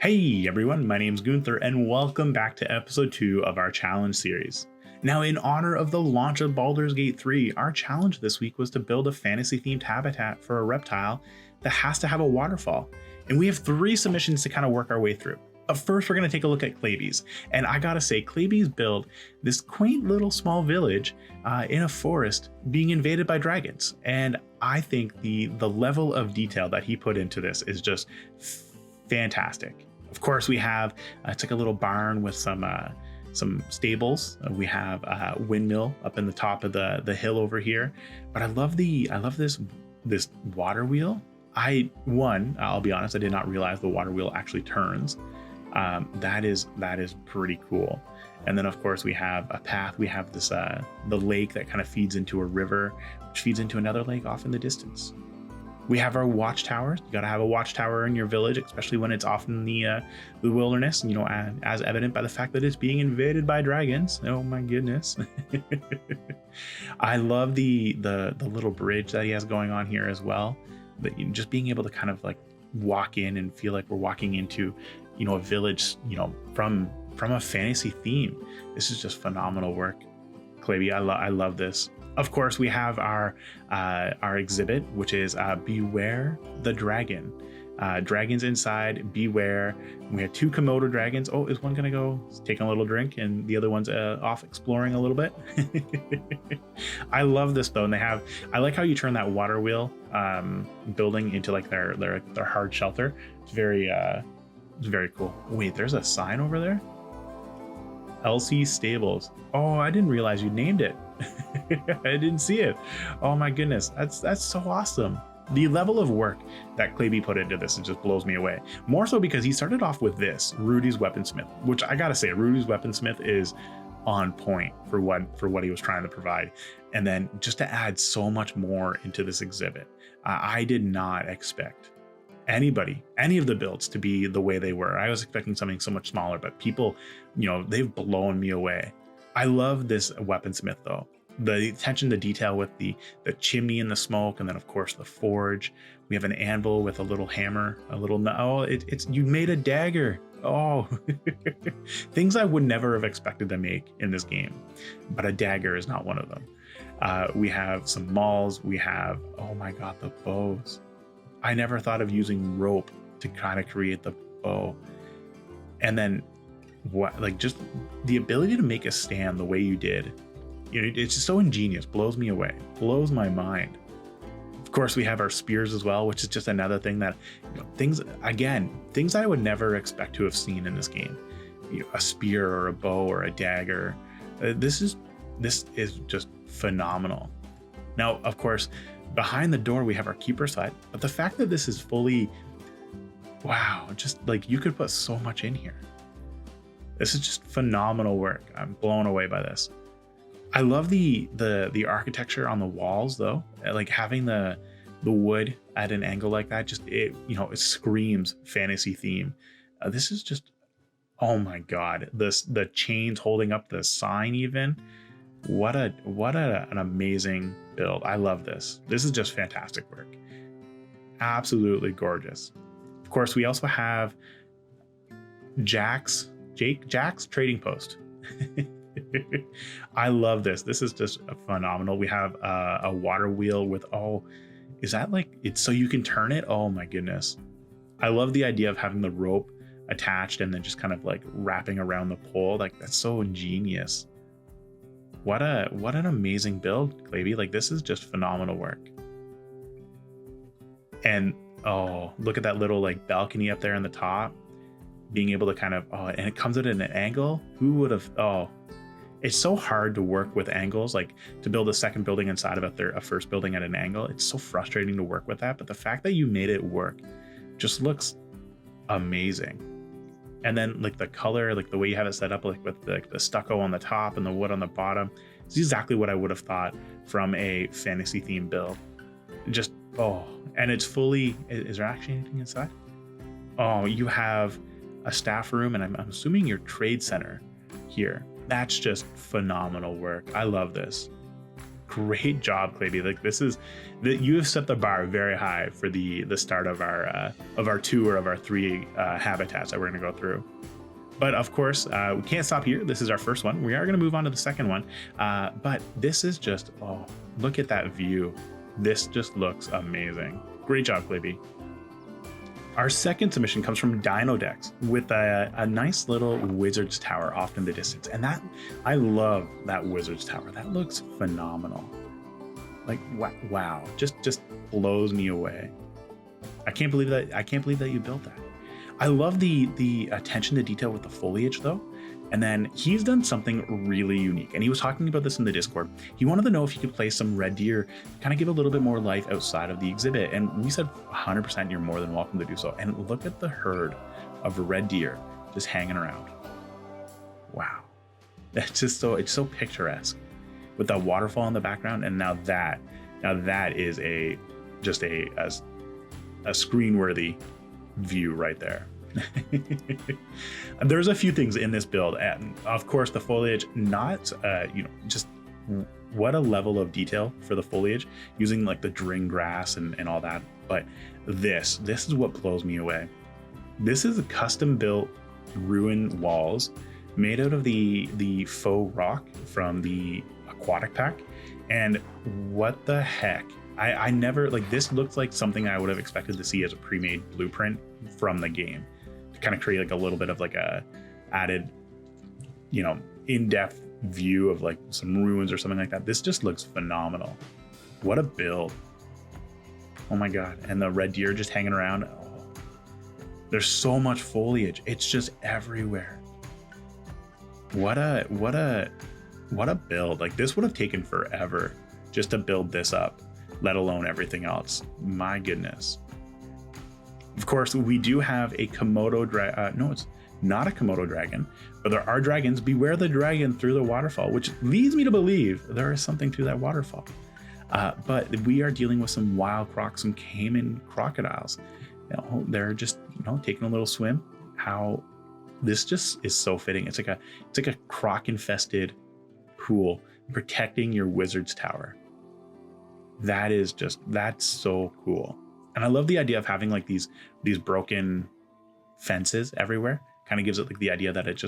Hey everyone, my name's Gunther and welcome back to episode 2 of our challenge series. Now, in honor of the launch of Baldur's Gate 3, our challenge this week was to build a fantasy-themed habitat for a reptile that has to have a waterfall. And we have 3 submissions to kind of work our way through. But first, we're going to take a look at Claby's. And I gotta say, Claby's built this quaint little small village in a forest being invaded by dragons. And I think the level of detail that he put into this is just fantastic. Of course, we have it's like a little barn with some stables. We have a windmill up in the top of the hill over here. But I love this water wheel. I'll be honest, I did not realize the water wheel actually turns. That is pretty cool. And then of course we have a path. We have this the lake that kind of feeds into a river, which feeds into another lake off in the distance. We have our watchtowers. You got to have a watchtower in your village, especially when it's off in the wilderness. You know, as evident by the fact that it's being invaded by dragons. Oh my goodness! I love the little bridge that he has going on here as well. But just being able to kind of like walk in and feel like we're walking into, you know, a village, you know, from a fantasy theme. This is just phenomenal work, Claby. I love this. Of course, we have our exhibit, which is Beware the Dragon. Dragons inside, beware. We have 2 Komodo dragons. Oh, is one gonna go taking a little drink and the other one's off exploring a little bit? I love this though, and I like how you turn that water wheel building into like their hard shelter. It's very cool. Wait, there's a sign over there? LC Stables. Oh, I didn't realize you named it. I didn't see it. Oh my goodness, that's so awesome. The level of work that Claby put into this, it just blows me away. More so because he started off with this, Rudy's Weaponsmith, which I gotta say, Rudy's Weaponsmith is on point for what he was trying to provide. And then just to add so much more into this exhibit, I did not expect any of the builds to be the way they were. I was expecting something so much smaller, but people, you know, they've blown me away. I love this weaponsmith though. The attention to detail with the chimney and the smoke, and then of course the forge. We have an anvil with a little hammer, you made a dagger. Oh, things I would never have expected to make in this game, but a dagger is not one of them. We have some mauls. We have, oh my God, the bows. I never thought of using rope to kind of create the bow. And then just the ability to make a stand the way you did, you know, it's just so ingenious, blows me away, blows my mind. Of course, we have our spears as well, which is just another thing that, you know, things I would never expect to have seen in this game. You know, a spear or a bow or a dagger. This is just phenomenal. Now, of course, behind the door we have our keeper's hut, but the fact that this is fully, wow, just like you could put so much in here. This is just phenomenal work. I'm blown away by this. I love the architecture on the walls though, like having the wood at an angle like that. It screams fantasy theme. This is just, oh my God, the chains holding up the sign even. What an amazing build. I love this. This is just fantastic work. Absolutely gorgeous. Of course, we also have Jack's trading post. I love this. This is just phenomenal. We have a water wheel with, is that like, it's so you can turn it? Oh my goodness. I love the idea of having the rope attached and then just kind of like wrapping around the pole. Like, that's so ingenious. What an amazing build, Claby. Like, this is just phenomenal work. And oh, look at that little like balcony up there in the top, being able to kind of, and it comes at an angle. Who would have, it's so hard to work with angles, like to build a second building inside of a first building at an angle. It's so frustrating to work with that, but the fact that you made it work just looks amazing. And then like the color, like the way you have it set up, like with the stucco on the top and the wood on the bottom, it's exactly what I would have thought from a fantasy themed build. Just, and it's fully, is there actually anything inside? Oh, you have a staff room, and I'm assuming your trade center here. That's just phenomenal work. I love this. great job, Claby. Like this is that you have set the bar very high for the start of our 2 or of our 3 habitats that we're going to go through. But of course, we can't stop here. This is our first one. We are going to move on to the second one. But this is just, oh, look at that view. This just looks amazing. Great job, Claby. Our second submission comes from Dino Decks with a nice little wizard's tower off in the distance. And that, I love that wizard's tower. That looks phenomenal. Like, wow, just blows me away. I can't believe that you built that. I love the attention to detail with the foliage though. And then he's done something really unique. And he was talking about this in the Discord. He wanted to know if he could place some red deer, kind of give a little bit more life outside of the exhibit. And we said 100% you're more than welcome to do so. And look at the herd of red deer just hanging around. Wow. That's just it's so picturesque with that waterfall in the background. And now that is just a screen-worthy view right there. There's a few things in this build, and of course the foliage, not just what a level of detail for the foliage using like the dring grass and all that. But this is what blows me away. This is a custom built ruin walls made out of the faux rock from the aquatic pack. And what the heck, I never, like, this looks like something I would have expected to see as a pre-made blueprint from the game to kind of create like a little bit of like a added, in-depth view of like some ruins or something like that. This just looks phenomenal. What a build. Oh my God. And the red deer just hanging around. Oh, there's so much foliage. It's just everywhere. What a build. Like, this would have taken forever just to build this up, let alone everything else. My goodness. Of course, we do have a Komodo dragon. No, it's not a Komodo dragon, but there are dragons. Beware the dragon through the waterfall, which leads me to believe there is something to that waterfall. But we are dealing with some wild crocs, some caiman crocodiles. They're just taking a little swim. How this just is so fitting. It's like a croc infested pool protecting your wizard's tower. That's so cool. And I love the idea of having like these broken fences everywhere. Kind of gives it like the idea that it's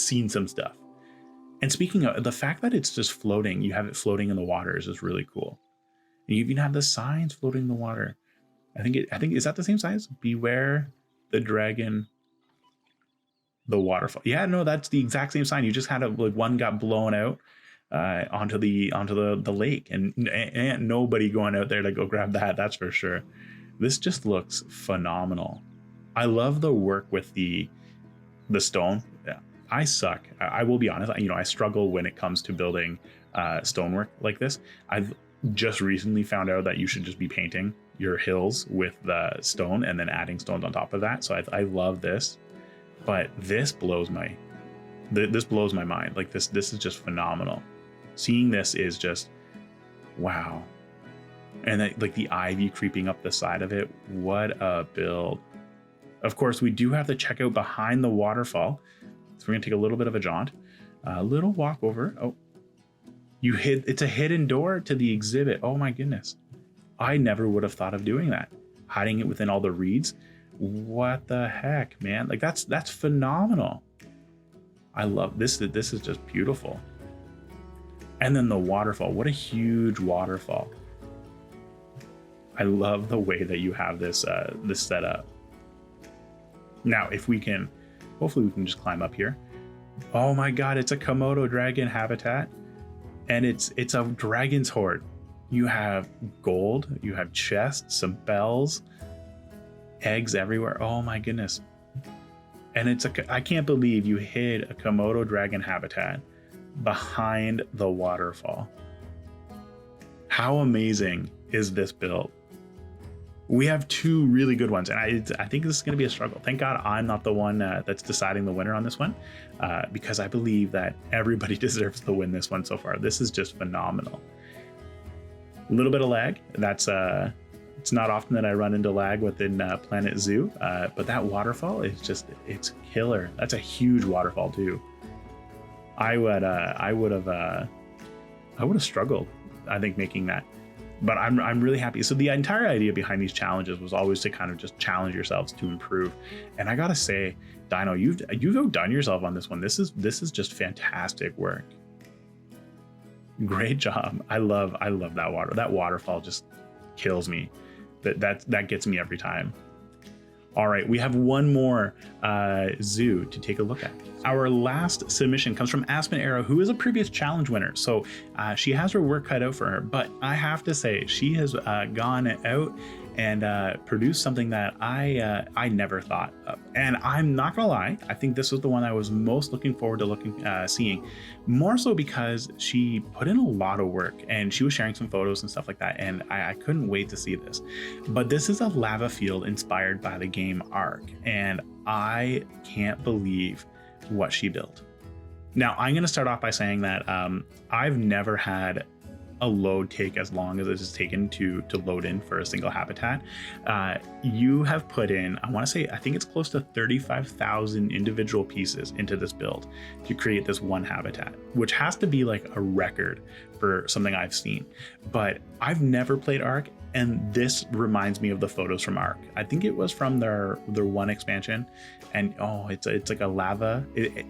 seen some stuff. And speaking of the fact that it's just floating, you have it floating in the water is just really cool. And you even have the signs floating in the water. I think is that the same size? Beware the dragon, the waterfall. Yeah, no, that's the exact same sign. You just had one got blown out onto the lake, and nobody going out there to go grab that. That's for sure. This just looks phenomenal. I love the work with the stone. Yeah, I suck. I will be honest. I struggle when it comes to building stonework like this. I've just recently found out that you should just be painting your hills with the stone and then adding stones on top of that. So I love this, but this blows my mind. Like this is just phenomenal. Seeing this is just wow. And like the ivy creeping up the side of it. What a build. Of course, we do have the checkout behind the waterfall. So we're gonna take a little bit of a jaunt, a little walk over. Oh, it's a hidden door to the exhibit. Oh my goodness. I never would have thought of doing that. Hiding it within all the reeds. What the heck, man? Like that's phenomenal. I love this. This is just beautiful. And then the waterfall. What a huge waterfall. I love the way that you have this set up. Now, if we can, hopefully we can just climb up here. Oh my God, it's a Komodo dragon habitat. And it's a dragon's hoard. You have gold, you have chests, some bells, eggs everywhere. Oh my goodness. And I can't believe you hid a Komodo dragon habitat behind the waterfall. How amazing is this build? We have two really good ones, and I think this is going to be a struggle. Thank God I'm not the one that's deciding the winner on this one, because I believe that everybody deserves to win this one so far. This is just phenomenal. A little bit of lag. That's it's not often that I run into lag within Planet Zoo, but that waterfall is it's killer. That's a huge waterfall too. I would have struggled, I think, making that. But I'm really happy. So the entire idea behind these challenges was always to kind of just challenge yourselves to improve. And I gotta say, Dino, you've outdone yourself on this one. This is just fantastic work. Great job. I love that water. That waterfall just kills me. That gets me every time. All right, we have one more zoo to take a look at. Our last submission comes from Aspen Arrow, who is a previous challenge winner. So she has her work cut out for her, but I have to say she has gone out and produced something that I never thought of. And I'm not gonna lie, I think this was the one I was most looking forward to seeing, more so because she put in a lot of work and she was sharing some photos and stuff like that, and I couldn't wait to see this. But this is a lava field inspired by the game Ark, and I can't believe what she built. Now, I'm gonna start off by saying that I've never had a load take as long as it has taken to load in for a single habitat. You have put in, I think it's close to 35,000 individual pieces into this build to create this one habitat, which has to be like a record for something I've seen. But I've never played Ark, and this reminds me of the photos from Ark. I think it was from their one expansion, and it's like a lava,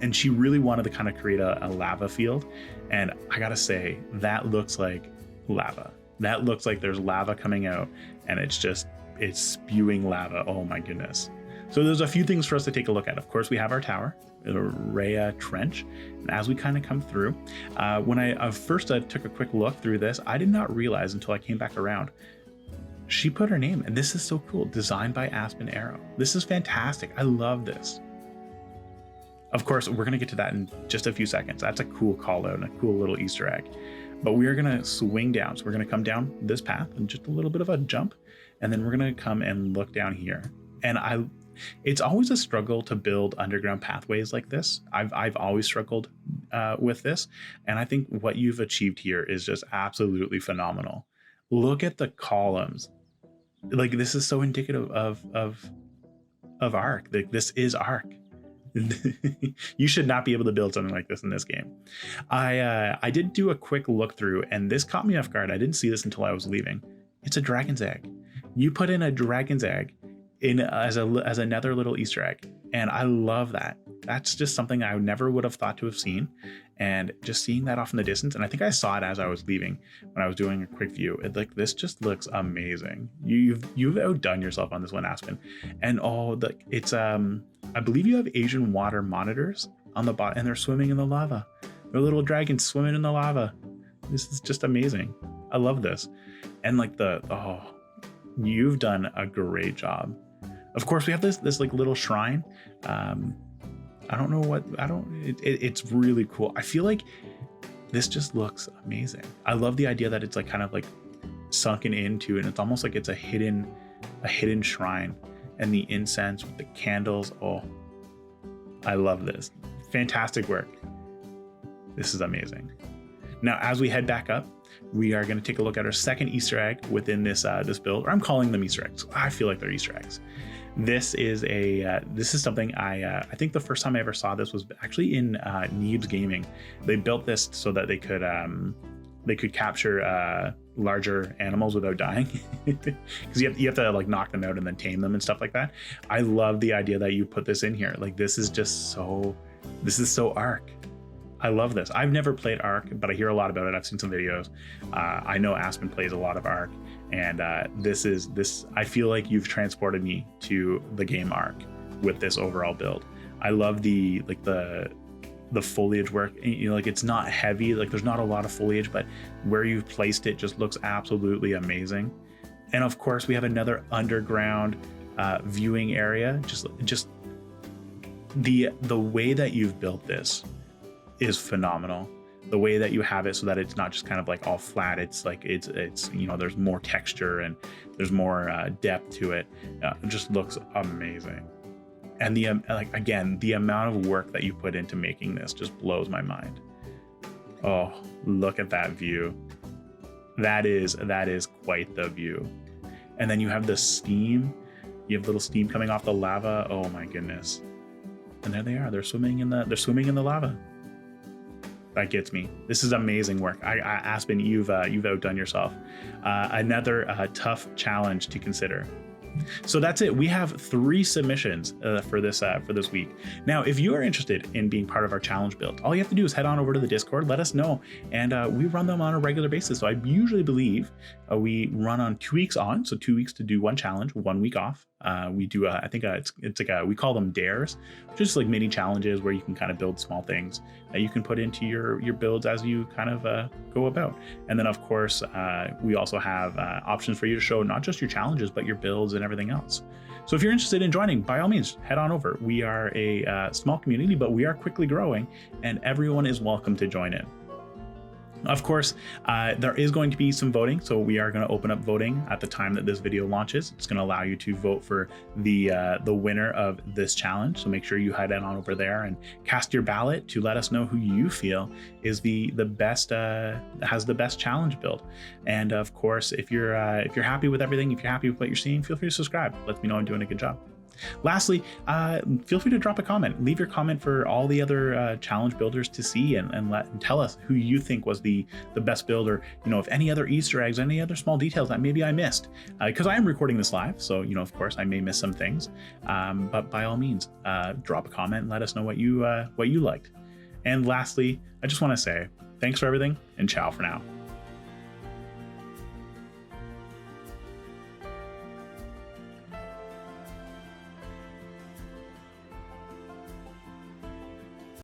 and she really wanted to kind of create a lava field. And I gotta say, that looks like lava. That looks like there's lava coming out, and it's spewing lava. Oh my goodness. So there's a few things for us to take a look at. Of course, we have our tower, the Rhea Trench. And as we kind of come through, when I first took a quick look through this, I did not realize until I came back around, she put her name, and this is so cool. Designed by Aspen Arrow. This is fantastic. I love this. Of course, we're going to get to that in just a few seconds. That's a cool call out and a cool little Easter egg. But we are going to swing down. So we're going to come down this path and just a little bit of a jump. And then we're going to come and look down here. And it's always a struggle to build underground pathways like this. I've always struggled with this. And I think what you've achieved here is just absolutely phenomenal. Look at the columns. Like, this is so indicative of Ark. Like, this is Ark. You should not be able to build something like this in this game. I did do a quick look through, and this caught me off guard. I didn't see this until I was leaving. It's a dragon's egg. You put in a dragon's egg in as another little Easter egg, and I love that. That's just something I never would have thought to have seen, and just seeing that off in the distance. And I think I saw it as I was leaving when I was doing a quick view. This just looks amazing. You've outdone yourself on this one, Aspen. And it's I believe you have Asian water monitors on the bottom, and they're swimming in the lava. They're little dragons swimming in the lava. This is just amazing. I love this. And you've done a great job. Of course, we have this like little shrine. It's really cool. I feel like this just looks amazing. I love the idea that it's like kind of like sunken into, and it's almost like it's a hidden shrine, and the incense with the candles. Oh, I love this. Fantastic work. This is amazing. Now, as we head back up, we are going to take a look at our second Easter egg within this build. Or I'm calling them Easter eggs. I feel like they're Easter eggs. This is something I think the first time I ever saw this was actually in Neebs Gaming. They built this so that they could capture larger animals without dying, because you have to like knock them out and then tame them and stuff like that. I love the idea that you put this in here. Like, this is so Ark. I love this. I've never played Ark, but I hear a lot about it. I've seen some videos. I know Aspen plays a lot of Ark, and this. I feel like you've transported me to the game Ark with this overall build. I love the foliage work. Like, it's not heavy. Like, there's not a lot of foliage, but where you've placed it just looks absolutely amazing. And of course, we have another underground viewing area. Just the way that you've built this is phenomenal. The way that you have it so that it's not just kind of like all flat. It's like it's there's more texture and there's more depth to it. It just looks amazing. And the amount of work that you put into making this just blows my mind. Oh, look at that view. That is quite the view. And then you have the steam. You have little steam coming off the lava. Oh my goodness. And there they are. They're swimming in the lava. that gets me. This is amazing work. Aspen, you've outdone yourself. Another tough challenge to consider. So that's it. We have 3 submissions for this week. Now, if you are interested in being part of our challenge build, all you have to do is head on over to the Discord, let us know, and we run them on a regular basis. So I usually believe we run on 2 weeks on, so 2 weeks to do one challenge, 1 week off. We do I think it's like we call them dares, just like mini challenges where you can kind of build small things that you can put into your builds as you kind of go about. And then of course we also have options for you to show not just your challenges but your builds and everything else. So if you're interested in joining, by all means head on over. We are a small community, but we are quickly growing, and everyone is welcome to join in. Of course, there is going to be some voting, so we are going to open up voting at the time that this video launches. It's going to allow you to vote for the winner of this challenge. So make sure you head on over there and cast your ballot to let us know who you feel is the best, has the best challenge build. And of course, if you're happy with everything, if you're happy with what you're seeing, feel free to subscribe. Let me know I'm doing a good job. Lastly, feel free to drop a comment. Leave your comment for all the other challenge builders to see, and tell us who you think was the best builder. If any other Easter eggs, any other small details that maybe I missed, because I am recording this live, so of course I may miss some things. But by all means, drop a comment and let us know what you liked. And lastly, I just want to say thanks for everything, and ciao for now.